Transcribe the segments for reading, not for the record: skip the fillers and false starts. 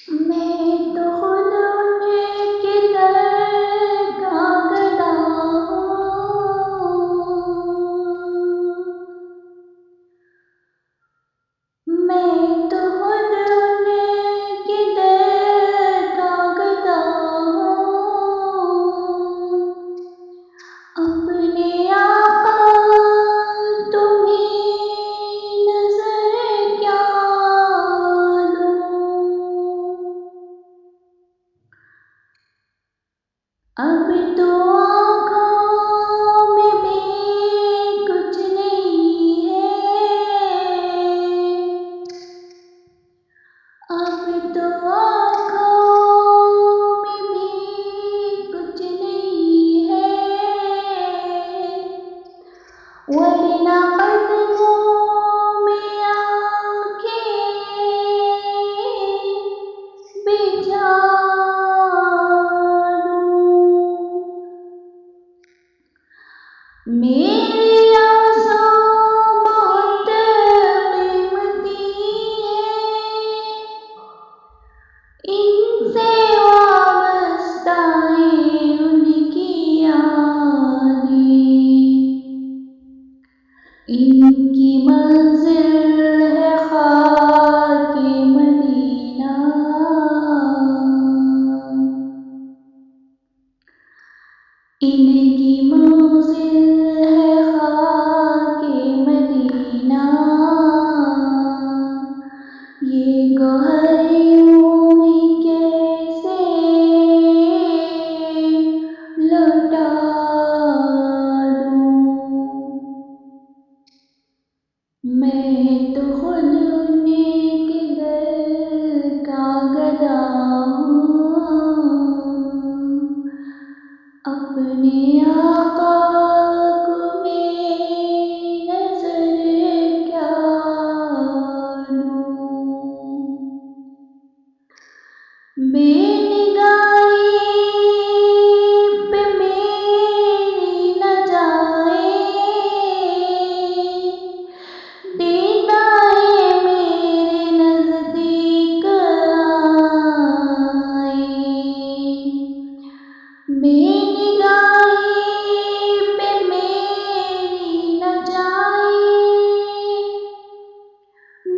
میں تو خود ان کے در کا گدا ہوں، میں تو خود ان کے در کا گدا ہوں، اپنے آقا تمہیں نظر کیا دوں، اب تو آنکھوں میں بھی کچھ نہیں ہے، اب تو آنکھوں میں بھی کچھ نہیں ہے، ورنہ قدموں میں آنکھیں بچھا دوں، میری آنسوں بہت قیمتی ہیں، ان سے وابستہ ہیں ان کی یادیں، ان کی منزل ہے خاک مدینہ، ان کی منزل ہے خاک مدینہ، یہ گوہر یوں ہی کیسے لوٹا دوں، میں تو خود ان کے در کا گدا ہوں، اپنے آقا کو میں نظر کیا دوں، بے نگاہی پہ میری نہ جائے، دیدہ ہے میرے نزدیک آئے، بے نگاہی پہ میری نہ جائے،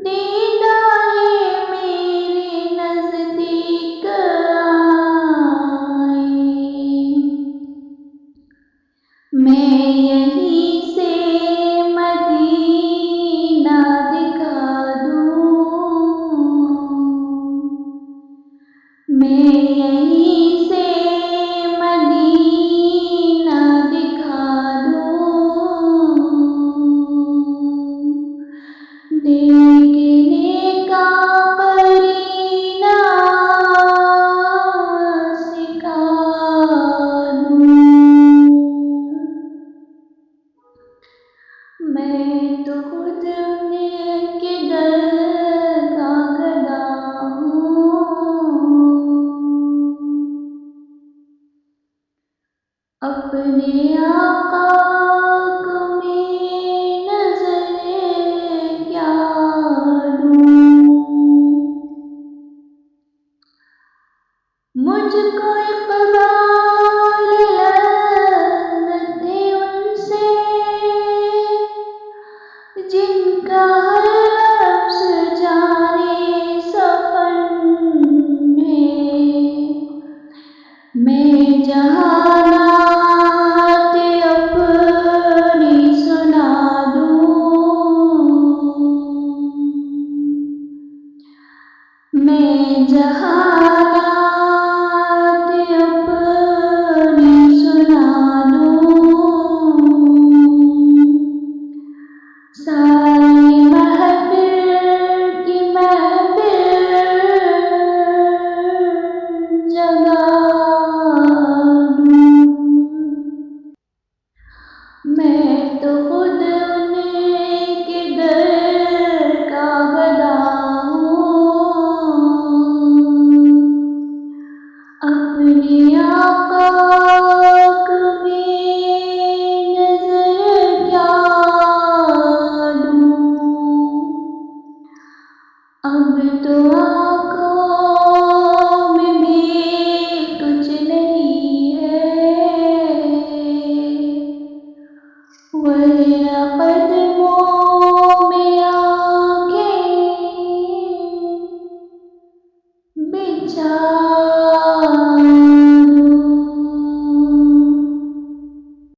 دیدہ ہے میرے نزدیک آئے، میں یہیں سے مدینہ دکھا دوں، میں یہیں سے مدینہ دکھا دوں، دیکھنے کا قرینہ سکھا دوں، میں تو خود ان کے در کا گدا ہوں، اپنے آقا کو میں نظر کیا دوں، مجھ کو اقبال لذت ہے ان سے جن کا ہر لفظ جانے سفن ہے، میں جہانات اپنی سنا دوں، میں جہانات اپنی سنا دوں، ساری محفل کی محفل جگا دوں، میں تو خود ان کے در کا گدا ہوں، جان